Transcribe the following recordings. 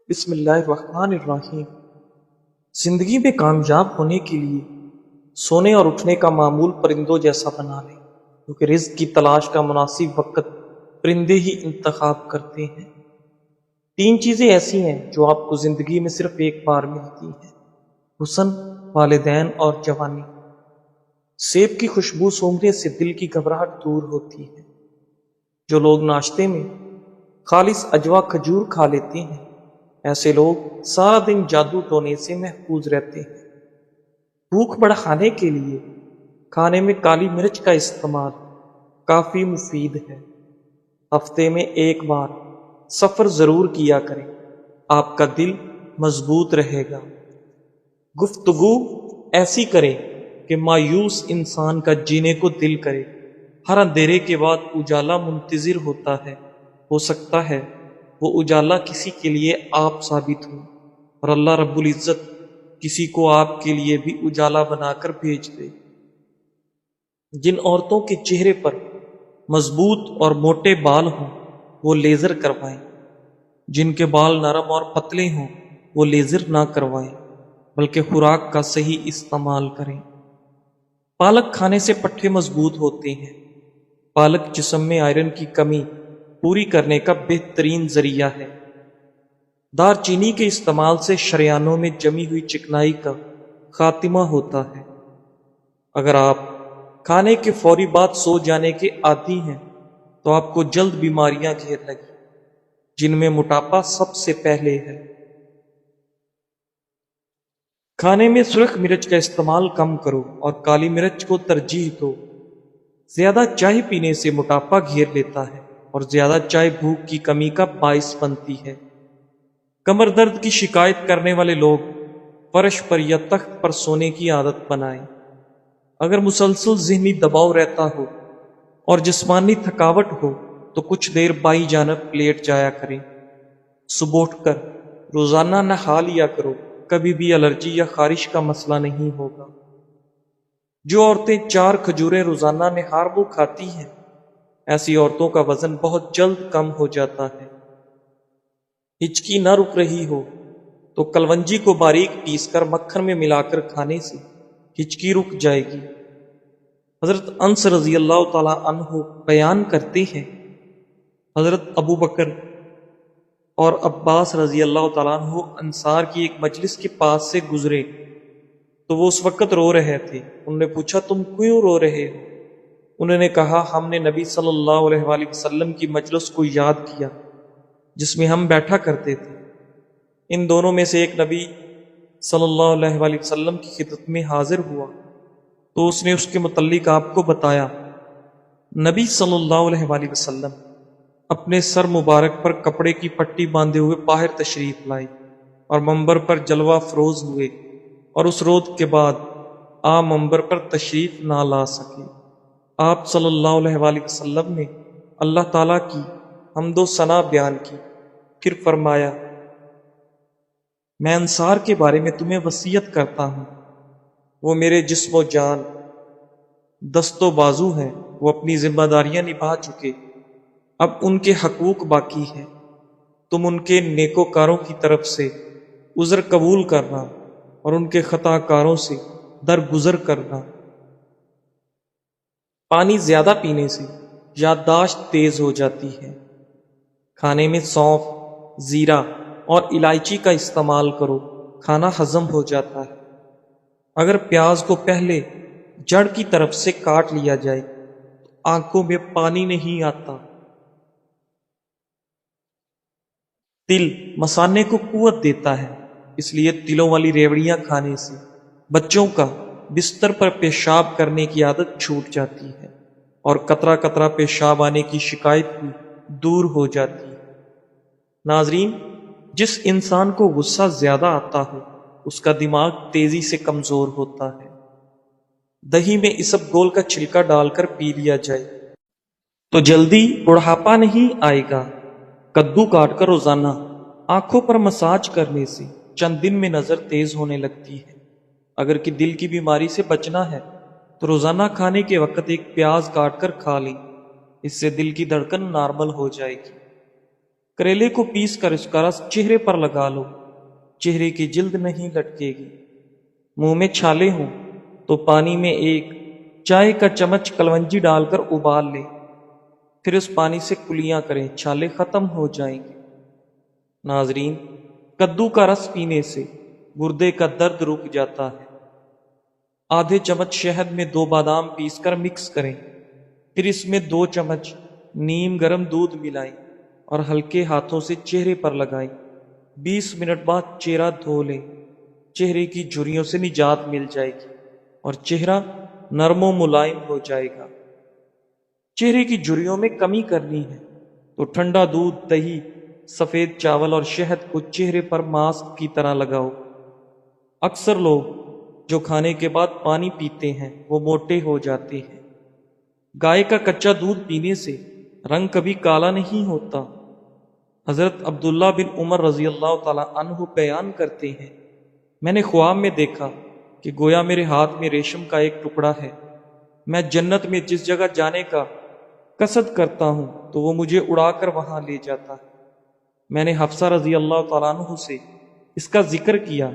بسم اللہ الرحمن الرحیم۔ زندگی میں کامیاب ہونے کے لیے سونے اور اٹھنے کا معمول پرندوں جیسا بنا لیں، کیونکہ رزق کی تلاش کا مناسب وقت پرندے ہی انتخاب کرتے ہیں۔ 3 چیزیں ایسی ہیں جو آپ کو زندگی میں صرف ایک بار ملتی ہیں: حسن، والدین اور جوانی۔ سیب کی خوشبو سونگھنے سے دل کی گھبراہٹ دور ہوتی ہے۔ جو لوگ ناشتے میں خالص اجوا کھجور کھا لیتے ہیں، ایسے لوگ سارا دن جادو ٹونے سے محفوظ رہتے ہیں۔ بھوک بڑھانے کے لیے کھانے میں کالی مرچ کا استعمال کافی مفید ہے۔ ہفتے میں ایک بار سفر ضرور کیا کریں، آپ کا دل مضبوط رہے گا۔ گفتگو ایسی کریں کہ مایوس انسان کا جینے کو دل کرے۔ ہر اندھیرے کے بعد اجالا منتظر ہوتا ہے، ہو سکتا ہے وہ اجالا کسی کے لیے آپ ثابت ہو، اور اللہ رب العزت کسی کو آپ کے لیے بھی اجالا بنا کر بھیج دے۔ جن عورتوں کے چہرے پر مضبوط اور موٹے بال ہوں وہ لیزر کروائیں، جن کے بال نرم اور پتلے ہوں وہ لیزر نہ کروائیں، بلکہ خوراک کا صحیح استعمال کریں۔ پالک کھانے سے پٹھے مضبوط ہوتے ہیں۔ پالک جسم میں آئرن کی کمی پوری کرنے کا بہترین ذریعہ ہے۔ دار چینی کے استعمال سے شریانوں میں جمی ہوئی چکنائی کا خاتمہ ہوتا ہے۔ اگر آپ کھانے کے فوری بعد سو جانے کے عادی ہیں تو آپ کو جلد بیماریاں گھیر لگیں، جن میں موٹاپا سب سے پہلے ہے۔ کھانے میں سرخ مرچ کا استعمال کم کرو اور کالی مرچ کو ترجیح دو۔ زیادہ چائے پینے سے موٹاپا گھیر لیتا ہے، اور زیادہ چائے بھوک کی کمی کا باعث بنتی ہے۔ کمر درد کی شکایت کرنے والے لوگ فرش پر یا تخت پر سونے کی عادت بنائیں۔ اگر مسلسل ذہنی دباؤ رہتا ہو اور جسمانی تھکاوٹ ہو تو کچھ دیر بائیں جانب لیٹ جایا کریں۔ صبح اٹھ کر روزانہ نہا لیا کرو، کبھی بھی الرجی یا خارش کا مسئلہ نہیں ہوگا۔ جو عورتیں 4 کھجوریں روزانہ نہار منہ کھاتی ہیں، ایسی عورتوں کا وزن بہت جلد کم ہو جاتا ہے۔ ہچکی نہ رک رہی ہو تو کلونجی کو باریک پیس کر مکھن میں ملا کر کھانے سے ہچکی رک جائے گی۔ حضرت انس رضی اللہ تعالیٰ عنہ بیان کرتے ہیں، حضرت ابو بکر اور عباس رضی اللہ تعالیٰ عنہ انصار کی ایک مجلس کے پاس سے گزرے تو وہ اس وقت رو رہے تھے۔ انہوں نے پوچھا، تم کیوں رو رہے ہو؟ انہوں نے کہا، ہم نے نبی صلی اللہ علیہ وآلہ وسلم کی مجلس کو یاد کیا جس میں ہم بیٹھا کرتے تھے۔ ان دونوں میں سے ایک نبی صلی اللہ علیہ وآلہ وسلم کی خدمت میں حاضر ہوا تو اس نے اس کے متعلق آپ کو بتایا۔ نبی صلی اللہ علیہ وآلہ وسلم اپنے سر مبارک پر کپڑے کی پٹی باندھے ہوئے باہر تشریف لائے اور منبر پر جلوہ افروز ہوئے، اور اس روز کے بعد آپ منبر پر تشریف نہ لا سکے۔ آپ صلی اللہ علیہ وآلہ وسلم نے اللہ تعالیٰ کی حمد و ثنا بیان کی، پھر فرمایا، میں انصار کے بارے میں تمہیں وصیت کرتا ہوں، وہ میرے جسم و جان، دست و بازو ہیں، وہ اپنی ذمہ داریاں نبھا چکے، اب ان کے حقوق باقی ہیں۔ تم ان کے نیکوکاروں کی طرف سے عذر قبول کرنا اور ان کے خطا کاروں سے درگزر کرنا۔ پانی زیادہ پینے سے یادداشت تیز ہو جاتی ہے۔ کھانے میں سونف، زیرہ اور الائچی کا استعمال کرو، کھانا ہضم ہو جاتا ہے۔ اگر پیاز کو پہلے جڑ کی طرف سے کاٹ لیا جائے تو آنکھوں میں پانی نہیں آتا۔ تل مثانے کو قوت دیتا ہے، اس لیے تلوں والی ریوڑیاں کھانے سے بچوں کا بستر پر پیشاب کرنے کی عادت چھوٹ جاتی ہے، اور قطرہ قطرہ پیشاب آنے کی شکایت بھی دور ہو جاتی ہے۔ ناظرین، جس انسان کو غصہ زیادہ آتا ہو اس کا دماغ تیزی سے کمزور ہوتا ہے۔ دہی میں اسب گول کا چھلکا ڈال کر پی لیا جائے تو جلدی بڑھاپا نہیں آئے گا۔ کدو کاٹ کر روزانہ آنکھوں پر مساج کرنے سے چند دن میں نظر تیز ہونے لگتی ہے۔ اگر کہ دل کی بیماری سے بچنا ہے تو روزانہ کھانے کے وقت ایک پیاز کاٹ کر کھا لیں، اس سے دل کی دھڑکن نارمل ہو جائے گی۔ کریلے کو پیس کر اس کا رس چہرے پر لگا لو، چہرے کی جلد نہیں لٹکے گی۔ منہ میں چھالے ہوں تو پانی میں ایک چائے کا چمچ کلونجی ڈال کر ابال لیں، پھر اس پانی سے کلیاں کریں، چھالے ختم ہو جائیں گے۔ ناظرین، کدو کا رس پینے سے گردے کا درد رک جاتا ہے۔ آدھے چمچ شہد میں 2 بادام پیس کر مکس کریں، پھر اس میں 2 چمچ نیم گرم دودھ ملائیں اور ہلکے ہاتھوں سے چہرے پر لگائیں۔ 20 منٹ بعد چہرہ دھو لیں، چہرے کی جھریوں سے نجات مل جائے گی اور چہرہ نرم و ملائم ہو جائے گا۔ چہرے کی جھریوں میں کمی کرنی ہے تو ٹھنڈا دودھ، دہی، سفید چاول اور شہد کو چہرے پر ماسک کی طرح لگاؤ۔ اکثر لوگ جو کھانے کے بعد پانی پیتے ہیں وہ موٹے ہو جاتے ہیں۔ گائے کا کچا دودھ پینے سے رنگ کبھی کالا نہیں ہوتا۔ حضرت عبداللہ بن عمر رضی اللہ تعالی عنہ بیان کرتے ہیں، میں نے خواب میں دیکھا کہ گویا میرے ہاتھ میں ریشم کا ایک ٹکڑا ہے۔ میں جنت میں جس جگہ جانے کا قصد کرتا ہوں تو وہ مجھے اڑا کر وہاں لے جاتا ہے۔ میں نے حفصہ رضی اللہ تعالیٰ عنہ سے اس کا ذکر کیا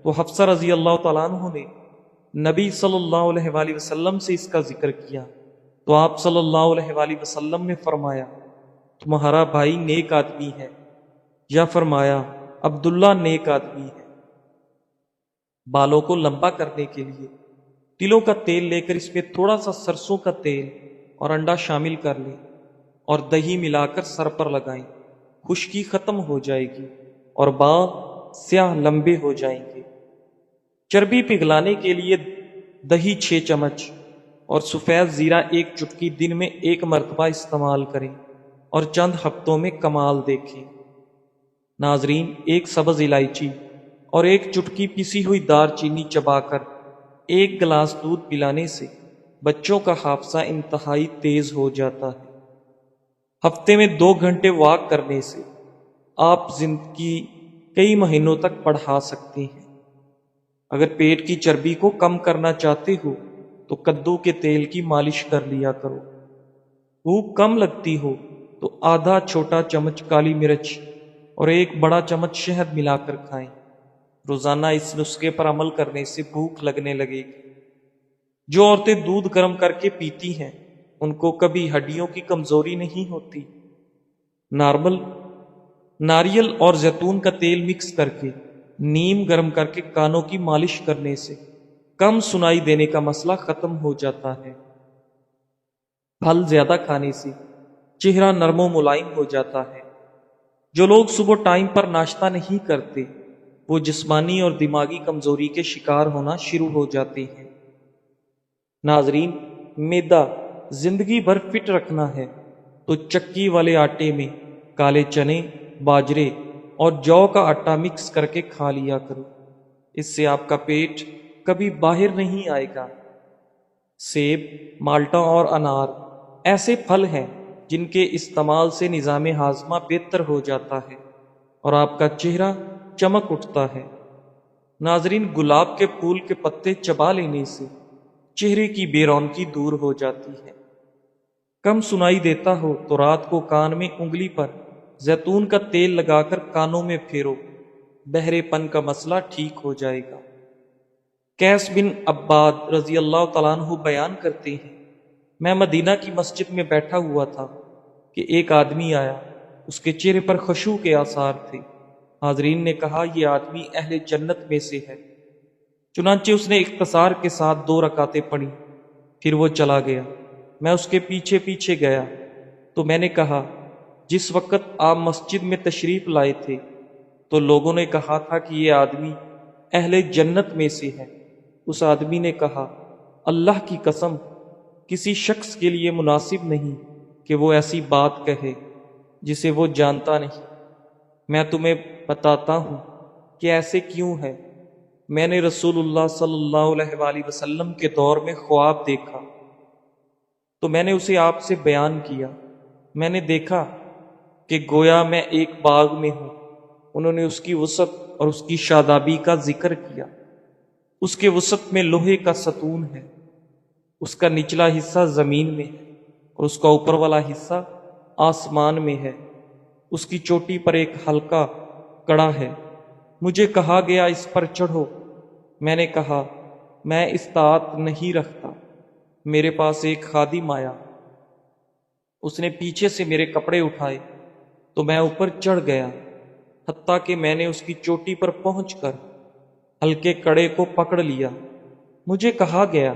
تو حفصہ رضی اللہ تعالیٰ عنہ نے نبی صلی اللہ علیہ وآلہ وسلم سے اس کا ذکر کیا تو آپ صلی اللہ علیہ وآلہ وسلم نے فرمایا، تمہارا بھائی نیک آدمی ہے، یا فرمایا عبداللہ نیک آدمی ہے۔ بالوں کو لمبا کرنے کے لیے تلوں کا تیل لے کر اس میں تھوڑا سا سرسوں کا تیل اور انڈا شامل کر لیں اور دہی ملا کر سر پر لگائیں، خشکی ختم ہو جائے گی اور بال سیاہ لمبے ہو جائیں گے۔ چربی پگھلانے کے لیے دہی 6 چمچ اور سفید زیرہ 1 چٹکی دن میں 1 مرتبہ استعمال کریں اور چند ہفتوں میں کمال دیکھیں۔ ناظرین، 1 سبز الائچی اور 1 چٹکی پسی ہوئی دار چینی چبا کر 1 گلاس دودھ پلانے سے بچوں کا حافظہ انتہائی تیز ہو جاتا ہے۔ ہفتے میں 2 گھنٹے واک کرنے سے آپ زندگی کئی مہینوں تک بڑھا سکتے ہیں۔ اگر پیٹ کی چربی کو کم کرنا چاہتے ہو تو کدو کے تیل کی مالش کر لیا کرو۔ بھوک کم لگتی ہو تو آدھا چھوٹا چمچ کالی مرچ اور 1 بڑا چمچ شہد ملا کر کھائیں۔ روزانہ اس نسخے پر عمل کرنے سے بھوک لگنے لگے گی۔ جو عورتیں دودھ گرم کر کے پیتی ہیں ان کو کبھی ہڈیوں کی کمزوری نہیں ہوتی۔ ناریل اور زیتون کا تیل مکس کر کے نیم گرم کر کے کانوں کی مالش کرنے سے کم سنائی دینے کا مسئلہ ختم ہو جاتا ہے۔ پھل زیادہ کھانے سے چہرہ نرم و ملائم ہو جاتا ہے۔ جو لوگ صبح ٹائم پر ناشتہ نہیں کرتے وہ جسمانی اور دماغی کمزوری کے شکار ہونا شروع ہو جاتے ہیں۔ ناظرین، میدا زندگی بھر فٹ رکھنا ہے تو چکی والے آٹے میں کالے چنے، باجرے اور جو کا آٹا مکس کر کے کھا لیا کرو، اس سے آپ کا پیٹ کبھی باہر نہیں آئے گا۔ سیب، مالٹا اور انار ایسے پھل ہیں جن کے استعمال سے نظام ہاضمہ بہتر ہو جاتا ہے اور آپ کا چہرہ چمک اٹھتا ہے۔ ناظرین، گلاب کے پھول کے پتے چبا لینے سے چہرے کی بے رونقی دور ہو جاتی ہے۔ کم سنائی دیتا ہو تو رات کو کان میں انگلی پر زیتون کا تیل لگا کر کانوں میں پھیرو، بہرے پن کا مسئلہ ٹھیک ہو جائے گا۔ قیس بن عباد رضی اللہ تعالیٰ عنہ بیان کرتے ہیں، میں مدینہ کی مسجد میں بیٹھا ہوا تھا کہ ایک آدمی آیا، اس کے چہرے پر خشوع کے آثار تھے۔ حاضرین نے کہا، یہ آدمی اہل جنت میں سے ہے۔ چنانچہ اس نے اختصار کے ساتھ 2 رکعتیں پڑھی، پھر وہ چلا گیا۔ میں اس کے پیچھے پیچھے گیا تو میں نے کہا، جس وقت آپ مسجد میں تشریف لائے تھے تو لوگوں نے کہا تھا کہ یہ آدمی اہل جنت میں سے ہے۔ اس آدمی نے کہا، اللہ کی قسم، کسی شخص کے لیے مناسب نہیں کہ وہ ایسی بات کہے جسے وہ جانتا نہیں۔ میں تمہیں بتاتا ہوں کہ ایسے کیوں ہے۔ میں نے رسول اللہ صلی اللہ علیہ وآلہ وسلم کے دور میں خواب دیکھا تو میں نے اسے آپ سے بیان کیا۔ میں نے دیکھا کہ گویا میں ایک باغ میں ہوں۔ انہوں نے اس کی وسعت اور اس کی شادابی کا ذکر کیا۔ اس کے وسط میں لوہے کا ستون ہے، اس کا نچلا حصہ زمین میں ہے اور اس کا اوپر والا حصہ آسمان میں ہے۔ اس کی چوٹی پر ایک ہلکا کڑا ہے۔ مجھے کہا گیا اس پر چڑھو۔ میں نے کہا میں استطاعت نہیں رکھتا، میرے پاس ایک خادم آیا، اس نے پیچھے سے میرے کپڑے اٹھائے تو میں اوپر چڑھ گیا، حتیٰ کہ میں نے اس کی چوٹی پر پہنچ کر ہلکے کڑے کو پکڑ لیا۔ مجھے کہا گیا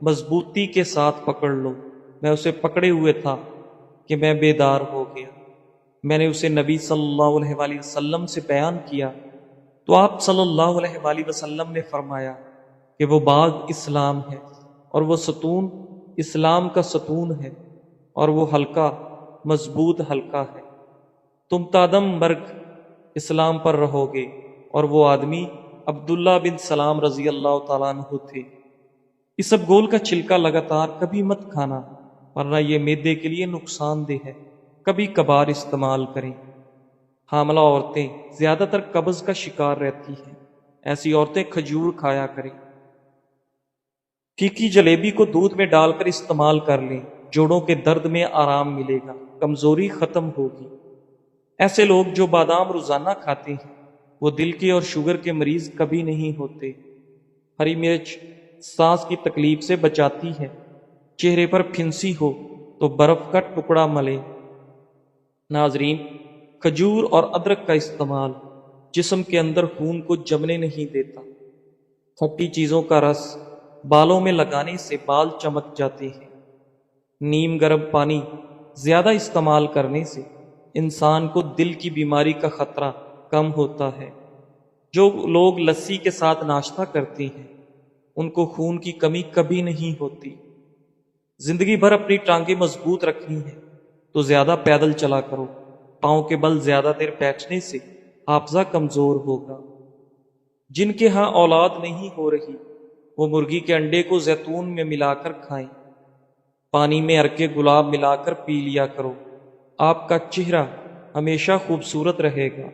مضبوطی کے ساتھ پکڑ لو۔ میں اسے پکڑے ہوئے تھا کہ میں بیدار ہو گیا۔ میں نے اسے نبی صلی اللہ علیہ وآلہ وسلم سے بیان کیا تو آپ صلی اللہ علیہ وآلہ وسلم نے فرمایا کہ وہ باغ اسلام ہے اور وہ ستون اسلام کا ستون ہے اور وہ حلقہ مضبوط حلقہ ہے۔ تم تادم برگ اسلام پر رہو گے۔ اور وہ آدمی عبداللہ بن سلام رضی اللہ تعالیٰ عنہ تھے۔ اسب گول کا چھلکا لگاتار کبھی مت کھانا، ورنہ یہ معدے کے لیے نقصان دہ ہے۔ کبھی کبھار استعمال کریں۔ حاملہ عورتیں زیادہ تر قبض کا شکار رہتی ہیں، ایسی عورتیں کھجور کھایا کریں۔ پھیکی جلیبی کو دودھ میں ڈال کر استعمال کر لیں، جوڑوں کے درد میں آرام ملے گا، کمزوری ختم ہوگی۔ ایسے لوگ جو بادام روزانہ کھاتے ہیں وہ دل کے اور شوگر کے مریض کبھی نہیں ہوتے۔ ہری مرچ سانس کی تکلیف سے بچاتی ہے۔ چہرے پر پھنسی ہو تو برف کا ٹکڑا ملیں۔ ناظرین، کھجور اور ادرک کا استعمال جسم کے اندر خون کو جمنے نہیں دیتا۔ کھٹی چیزوں کا رس بالوں میں لگانے سے بال چمک جاتے ہیں۔ نیم گرم پانی زیادہ استعمال کرنے سے انسان کو دل کی بیماری کا خطرہ کم ہوتا ہے۔ جو لوگ لسی کے ساتھ ناشتہ کرتے ہیں ان کو خون کی کمی کبھی نہیں ہوتی۔ زندگی بھر اپنی ٹانگیں مضبوط رکھنی ہے تو زیادہ پیدل چلا کرو۔ پاؤں کے بل زیادہ دیر بیٹھنے سے حافظہ کمزور ہوگا۔ جن کے ہاں اولاد نہیں ہو رہی وہ مرغی کے انڈے کو زیتون میں ملا کر کھائیں۔ پانی میں عرق گلاب ملا کر پی لیا کرو۔ آپ کا چہرہ ہمیشہ خوبصورت رہے گا۔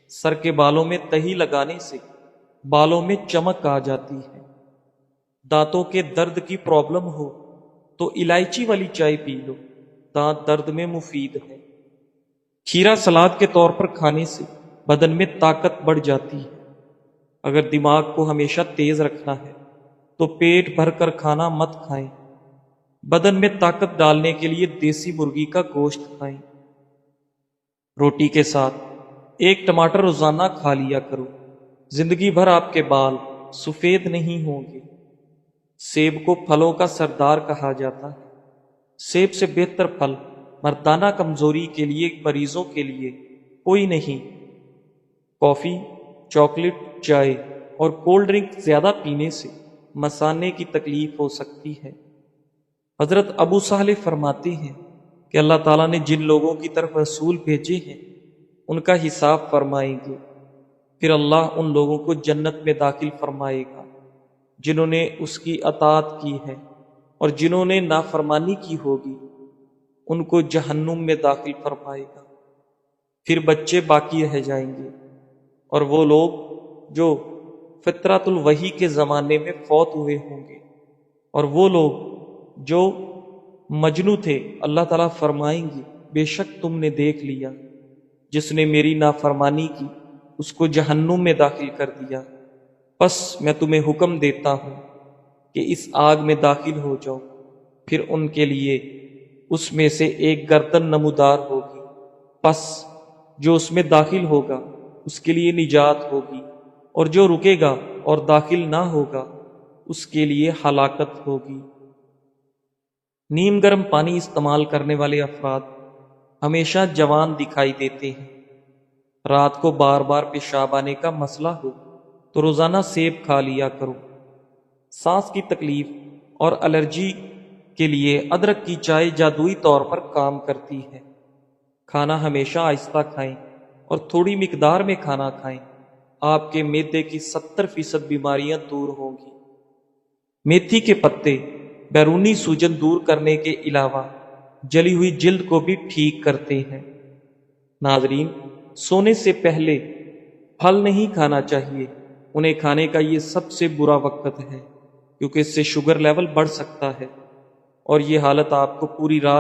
سر کے بالوں میں تہی لگانے سے بالوں میں چمک آ جاتی ہے۔ دانتوں کے درد کی پرابلم ہو تو الائچی والی چائے پی لو، دانت درد میں مفید ہے۔ کھیرا سلاد کے طور پر کھانے سے بدن میں طاقت بڑھ جاتی ہے۔ اگر دماغ کو ہمیشہ تیز رکھنا ہے تو پیٹ بھر کر کھانا مت کھائیں۔ بدن میں طاقت ڈالنے کے لیے دیسی مرغی کا گوشت کھائیں۔ روٹی کے ساتھ ایک ٹماٹر روزانہ کھا لیا کرو، زندگی بھر آپ کے بال سفید نہیں ہوں گے۔ سیب کو پھلوں کا سردار کہا جاتا ہے۔ سیب سے بہتر پھل مردانہ کمزوری کے لیے مریضوں کے لیے کوئی نہیں۔ کافی، چاکلیٹ، چائے اور کولڈ ڈرنک زیادہ پینے سے مثانے کی تکلیف ہو سکتی ہے۔ حضرت ابو صالح فرماتے ہیں کہ اللہ تعالیٰ نے جن لوگوں کی طرف رسول بھیجے ہیں ان کا حساب فرمائیں گے، پھر اللہ ان لوگوں کو جنت میں داخل فرمائے گا جنہوں نے اس کی اطاعت کی ہے، اور جنہوں نے نافرمانی کی ہوگی ان کو جہنم میں داخل فرمائے گا۔ پھر بچے باقی رہ جائیں گے، اور وہ لوگ جو فطرت الوحی کے زمانے میں فوت ہوئے ہوں گے، اور وہ لوگ جو مجنو تھے۔ اللہ تعالیٰ فرمائیں گے بے شک تم نے دیکھ لیا، جس نے میری نافرمانی کی اس کو جہنم میں داخل کر دیا، پس میں تمہیں حکم دیتا ہوں کہ اس آگ میں داخل ہو جاؤ۔ پھر ان کے لیے اس میں سے ایک گردن نمودار ہوگی، پس جو اس میں داخل ہوگا اس کے لیے نجات ہوگی، اور جو رکے گا اور داخل نہ ہوگا اس کے لیے ہلاکت ہوگی۔ نیم گرم پانی استعمال کرنے والے افراد ہمیشہ جوان دکھائی دیتے ہیں۔ رات کو بار بار پیشاب آنے کا مسئلہ ہو تو روزانہ سیب کھا لیا کرو۔ سانس کی تکلیف اور الرجی کے لیے ادرک کی چائے جادوئی طور پر کام کرتی ہے۔ کھانا ہمیشہ آہستہ کھائیں اور تھوڑی مقدار میں کھانا کھائیں۔ آپ کے معدے کی 70% بیماریاں دور ہوں گی۔ میتھی کے پتے بیرونی سوجن دور کرنے کے علاوہ جلی ہوئی جلد کو بھی ٹھیک کرتے ہیں۔ ناظرین، سونے سے پہلے پھل نہیں کھانا چاہیے۔ انہیں کھانے کا یہ سب سے برا وقت ہے کیونکہ اس سے شوگر لیول بڑھ سکتا ہے اور یہ حالت آپ کو پوری رات